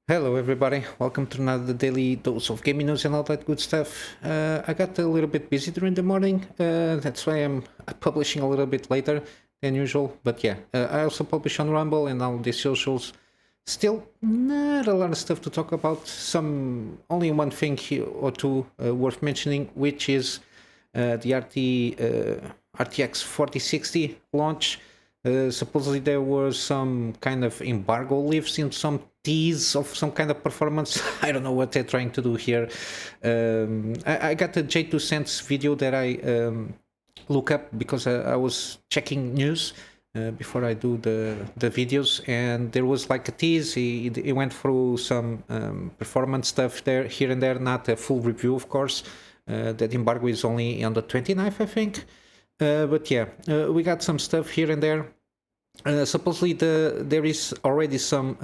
Hello everybody, welcome to another daily dose of gaming news and all that good stuff. I got a little bit busy during the morning, that's why I'm publishing a little bit later than usual. But yeah, I also publish on Rumble and all the socials. Still not a lot of stuff to talk about. Only one thing here or two worth mentioning, which is the RTX 4060 launch. Supposedly there was some kind of embargo lifts in some tease of some kind of performance. I don't know what they're trying to do here. I got a J2 Cents video that I look up because I was checking news before I do the videos, and there was like a tease. He went through some performance stuff there, here and there, not a full review, of course. That embargo is only on the 29th, I think. But yeah, we got some stuff here and there. Supposedly there is already some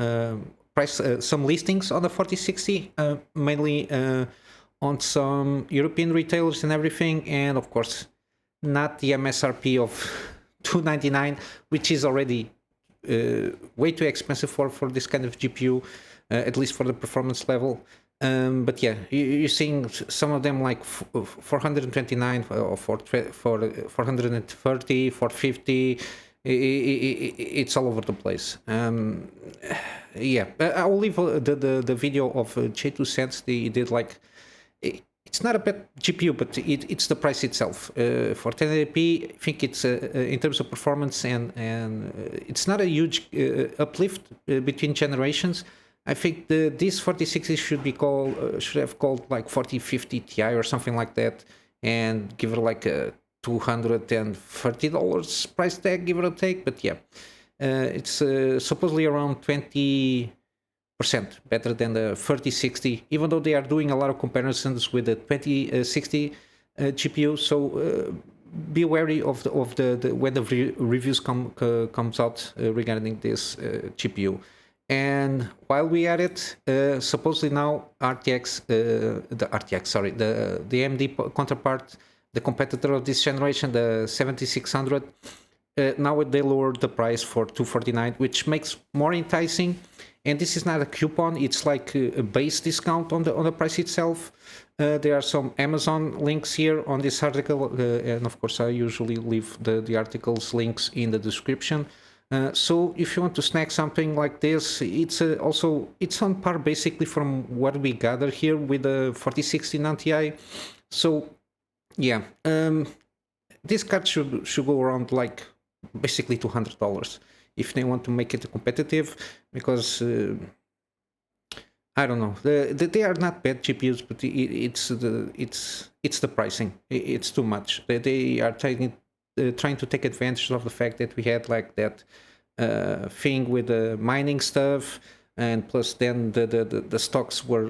some listings on the 4060, mainly on some European retailers and everything, and of course not the MSRP of 299, which is already way too expensive for this kind of GPU, at least for the performance level. But yeah, you're seeing some of them like 429 or for 430, 450. It's all over the place. Yeah, I will leave the video of J2 Cents. They did like, it's not a bad GPU, but it's the price itself. For 1080p, I think it's in terms of performance and it's not a huge uplift between generations. I think this 4060 should have called like 4050 Ti or something like that, and give it like a $230 price tag, give it or take. But yeah, it's supposedly around 20% better than the 3060, even though they are doing a lot of comparisons with the 2060 GPU. So be wary of the when the reviews comes out regarding this GPU. And while we at it, supposedly now the AMD counterpart, the competitor of this generation, the 7600, now they lowered the price for 249, which makes more enticing. And this is not a coupon; it's like a base discount on the price itself. There are some Amazon links here on this article, and of course I usually leave the articles links in the description. So if you want to snack something like this, it's on par basically from what we gather here with the 4060 non-Ti. So yeah, this card should go around like basically $200 if they want to make it competitive, because I don't know, they are not bad GPUs, but it's the pricing. It's too much. They are trying to take advantage of the fact that we had like that thing with the mining stuff, and plus then the stocks were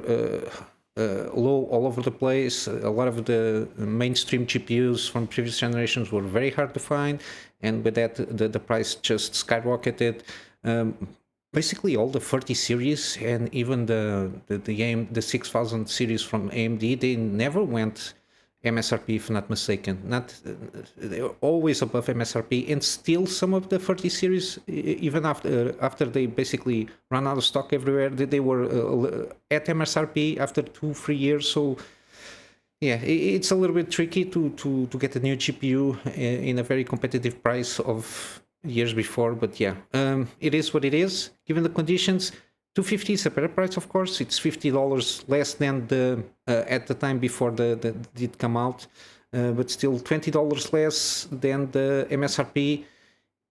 low all over the place. A lot of the mainstream GPUs from previous generations were very hard to find, and with that the price just skyrocketed. Basically all the 30 series and even the 6000 series from AMD, they never went MSRP, if not mistaken. They were always above MSRP, and still some of the 30 series, even after they basically ran out of stock everywhere, they were at MSRP after 2-3 years. So yeah, it's a little bit tricky to get a new GPU in a very competitive price of years before. But yeah, it is what it is given the conditions. 250 is a better price, of course. It's $50 less than the at the time before the did come out, but still $20 less than the MSRP.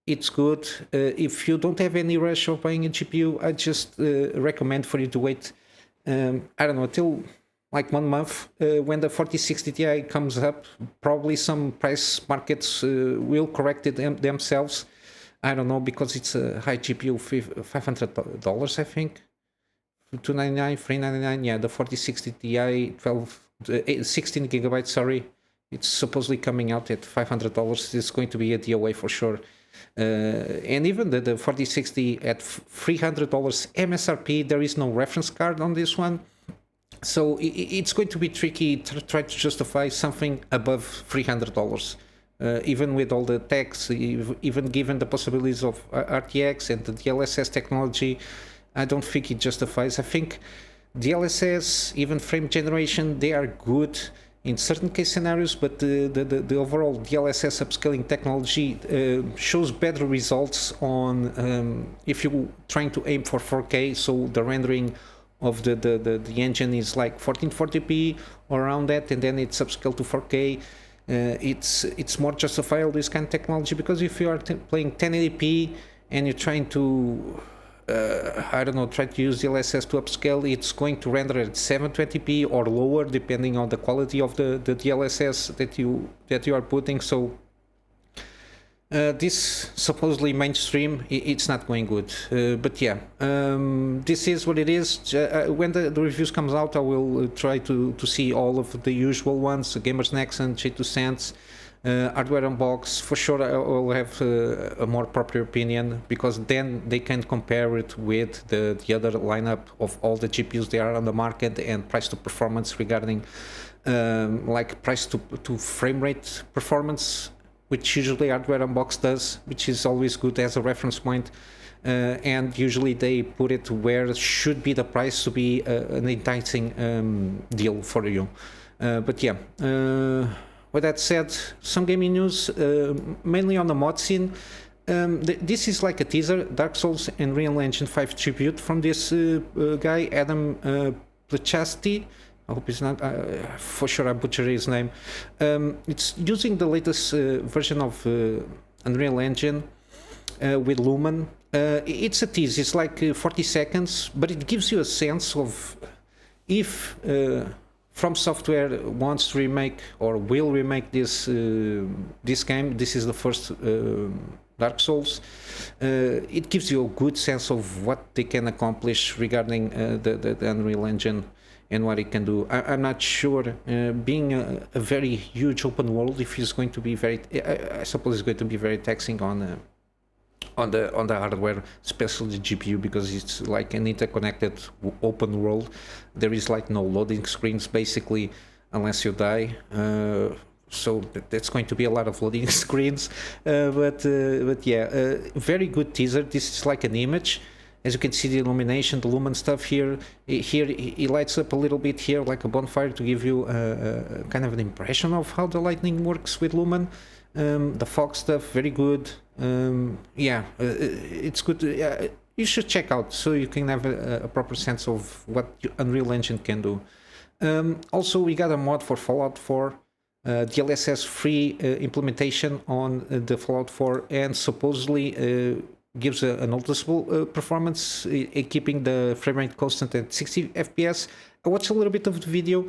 It's good. If you don't have any rush of buying a GPU, I just recommend for you to wait. I don't know, till like 1 month when the 4060 Ti comes up. Probably some price markets will correct it themselves. I don't know, because it's a high GPU, $500, I think. $299, $399. Yeah, the 4060 Ti 16 gigabytes, sorry. It's supposedly coming out at $500. It's going to be a DOA for sure. And even the 4060 at $300 MSRP, there is no reference card on this one. So it's going to be tricky to try to justify something above $300. Even with all the techs, even given the possibilities of RTX and the DLSS technology, I don't think it justifies. I think DLSS, even frame generation, they are good in certain case scenarios, but the overall DLSS upscaling technology shows better results on if you're trying to aim for 4K, so the rendering of the engine is like 1440p or around that, and then it's upscaled to 4K. It's more justifiable, this kind of technology, because if you are playing 1080p and you're trying to I don't know, try to use DLSS to upscale, it's going to render at 720p or lower depending on the quality of the DLSS that you are putting. So this supposedly mainstream, it's not going good, but yeah, this is what it is. When the reviews comes out, I will try to see all of the usual ones, Gamers Nexon, J2 Cents, hardware unbox. For sure I will have a more proper opinion, because then they can compare it with the other lineup of all the GPUs they are on the market, and price to performance regarding like price to frame rate performance, which usually hardware unbox does, which is always good as a reference point. And usually they put it where it should be the price to be an enticing deal for you. But yeah, with that said, some gaming news, mainly on the mod scene. This is like a teaser, Dark Souls and Unreal Engine 5 tribute from this guy, Adam Plechasti. I hope it's not, for sure I butchered his name. It's using the latest version of Unreal Engine with Lumen. It's a tease, it's like 40 seconds, but it gives you a sense of if From Software wants to remake or will remake this game. This is the first Dark Souls. It gives you a good sense of what they can accomplish regarding the Unreal Engine and what it can do. I'm not sure, being a very huge open world, if it's going to be very, I suppose it's going to be very taxing on the hardware, especially the GPU, because it's like an interconnected open world. There is like no loading screens basically unless you die. So that's going to be a lot of loading screens. But yeah, very good teaser. This is like an image. As you can see, the illumination, the lumen stuff here. Here it lights up a little bit here like a bonfire to give you kind of an impression of how the lightning works with lumen. The fog stuff, very good. Yeah, it's good. You should check out so you can have a proper sense of what Unreal Engine can do. Also, we got a mod for Fallout 4, DLSS free implementation on the Fallout 4, and supposedly gives a noticeable performance, keeping the frame rate constant at 60 FPS. I watched a little bit of the video.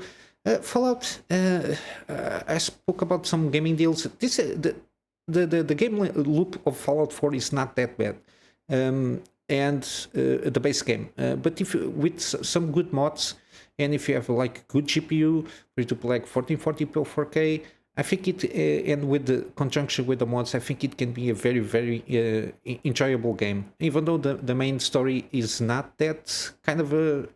Fallout, I spoke about some gaming deals. This the game loop of Fallout 4 is not that bad, and the base game. But if with some good mods, and if you have like good GPU for you to play like 1440p or 4K, I think it, and with the conjunction with the mods, I think it can be a very, very enjoyable game. Even though the main story is not that kind of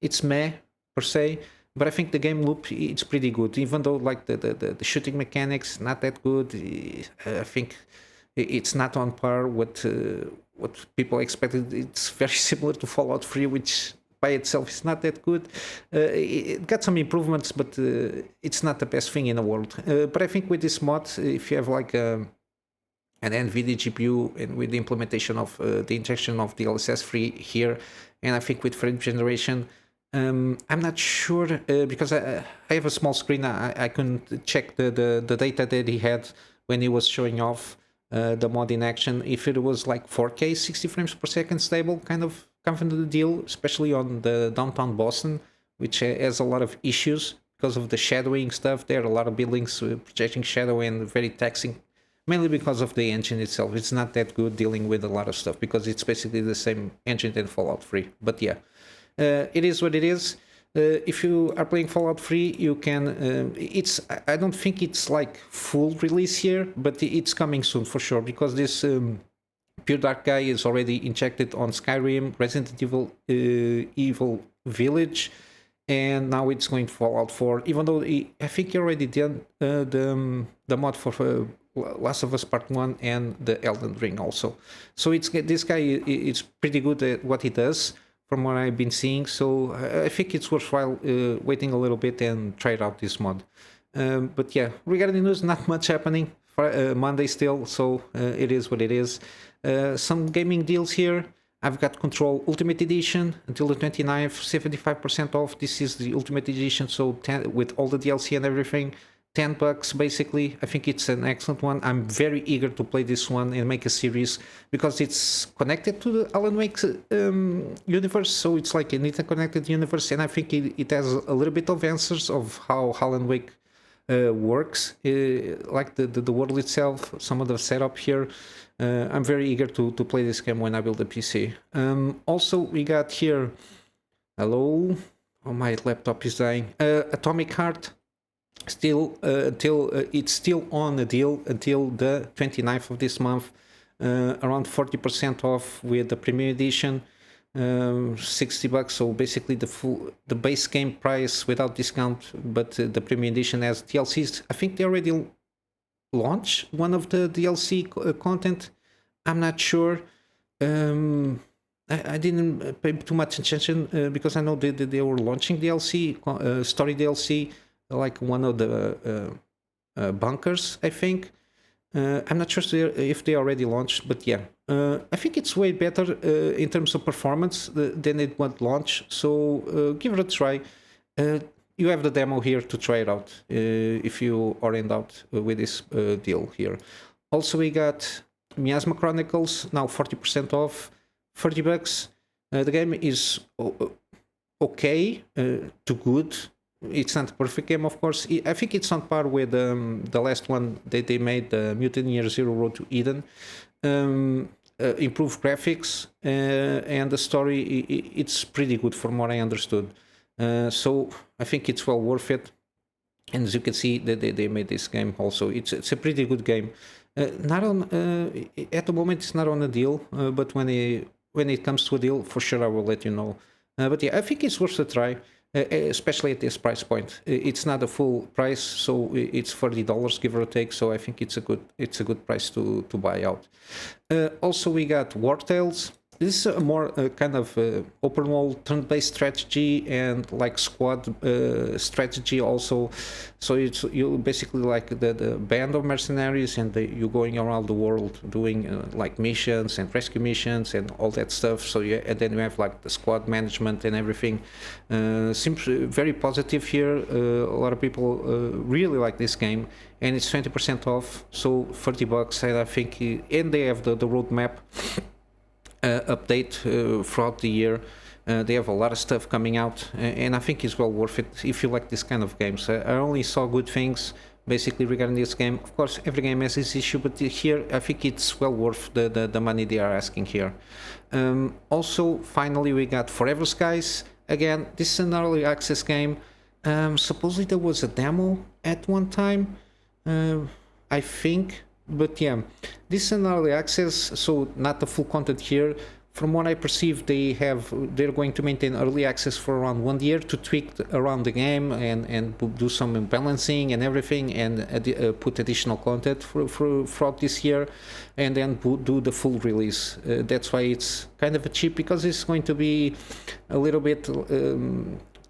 it's meh per se. But I think the game loop, it's pretty good, even though like the shooting mechanics not that good. I think it's not on par with what people expected. It's very similar to Fallout 3, which by itself is not that good. It got some improvements, but it's not the best thing in the world. But I think with this mod, if you have like an NVIDIA GPU and with the implementation of the injection of DLSS free here, and I think with frame generation, I'm not sure because I have a small screen. I couldn't check the data that he had when he was showing off the mod in action. If it was like 4K 60 frames per second stable, kind of the deal, especially on the downtown Boston, which has a lot of issues because of the shadowing stuff. There are a lot of buildings projecting shadow and very taxing, mainly because of the engine itself. It's not that good dealing with a lot of stuff because it's basically the same engine than Fallout 3. But yeah. It is what it is. If you are playing Fallout 3, you can. I don't think it's like full release here, but it's coming soon for sure, because this Pure Dark guy is already injected on Skyrim, Resident Evil Village, and now it's going to Fallout 4. Even though I think he already did the mod for Last of Us Part 1 and the Elden Ring also. So this guy is pretty good at what he does from what I've been seeing. So I think it's worthwhile waiting a little bit and try out this mod. But yeah, regarding news, not much happening. Monday still, so it is what it is. Some gaming deals here. I've got Control Ultimate Edition until the 29th, 75% off. This is the Ultimate Edition, so 10, with all the DLC and everything, $10 basically. I think it's an excellent one. I'm very eager to play this one and make a series because it's connected to the Alan Wake universe, so it's like an interconnected universe, and I think it has a little bit of answers of how Alan Wake works, like the world itself, some of the setup here. I'm very eager to play this game when I build a PC. Also, we got here, hello, oh, my laptop is dying. Atomic Heart, still it's still on a deal until the 29th of this month, around 40% off with the premium edition. $60, so basically the base game price without discount, but the premium edition has DLCs. I think they already launched one of the DLC content. I'm not sure. I didn't pay too much attention because I know they were launching DLC, story DLC, like one of the bunkers, I think. I'm not sure if they already launched, but yeah. I think it's way better in terms of performance than it was launched, so give it a try. You have the demo here to try it out if you are in doubt with this deal here. Also, we got Miasma Chronicles, now 40% off, $30. The game is okay to good. It's not a perfect game, of course. I think it's on par with the last one that they made, Mutant Year Zero Road to Eden. Improved graphics and the story, it's pretty good from what I understood. So I think it's well worth it. And as you can see, they made this game also. It's a pretty good game. Not on at the moment, it's not on a deal, but when it comes to a deal, for sure I will let you know. But yeah, I think it's worth a try. Especially at this price point. It's not a full price, so it's $30 give or take, so I think it's a good price to buy out. Also, we got Wartales. This is a more kind of open world turn-based strategy and like squad strategy also. So you basically like the band of mercenaries, and you're going around the world doing like missions and rescue missions and all that stuff. So and then you have like the squad management and everything. Seems very positive here. A lot of people really like this game, and it's 20% off, so $30. And I think, and they have the roadmap. Update throughout the year. They have a lot of stuff coming out, and I think it's well worth it if you like this kind of games. I only saw good things basically regarding this game. Of course, every game has its issue, but here I think it's well worth the money they are asking here. Also, finally, we got Forever Skies. Again, this is an early access game. Supposedly there was a demo at one time, I think. But yeah, this is an early access, so not the full content here. From what I perceive, they're going to maintain early access for around 1 year to tweak around the game and do some balancing and everything, and put additional content throughout this year, and then do the full release. That's why it's kind of a cheap, because it's going to be a little bit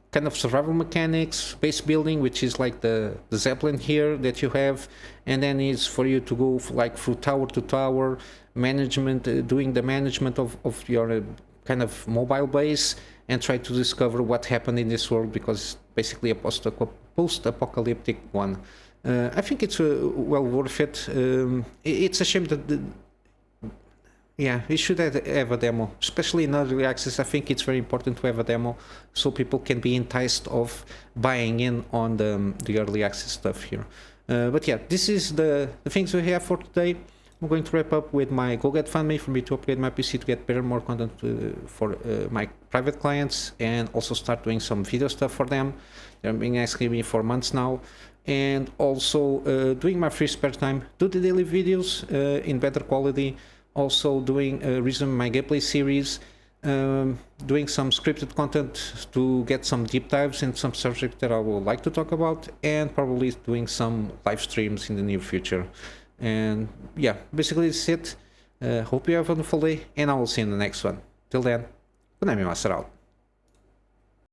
kind of survival mechanics, base building, which is like the Zeppelin here that you have, and then it's for you to go like through tower to tower, management, doing the management of your kind of mobile base, and try to discover what happened in this world, because it's basically a post-apocalyptic one. I think it's well worth it. It's a shame that yeah, we should have a demo, especially in early access. I think it's very important to have a demo so people can be enticed of buying in on the early access stuff here. But yeah, this is the things we have for today. I'm going to wrap up with my GoGetFundMe for me to upgrade my PC to get better, more content for my private clients, and also start doing some video stuff for them. They've been asking me for months now. And also doing my free spare time, do the daily videos in better quality. Also resume my gameplay series, doing some scripted content to get some deep dives in some subject that I would like to talk about, and probably doing some live streams in the near future. And yeah, basically that's it. Hope you have a wonderful day, and I will see you in the next one. Till then, Kunamy Master out.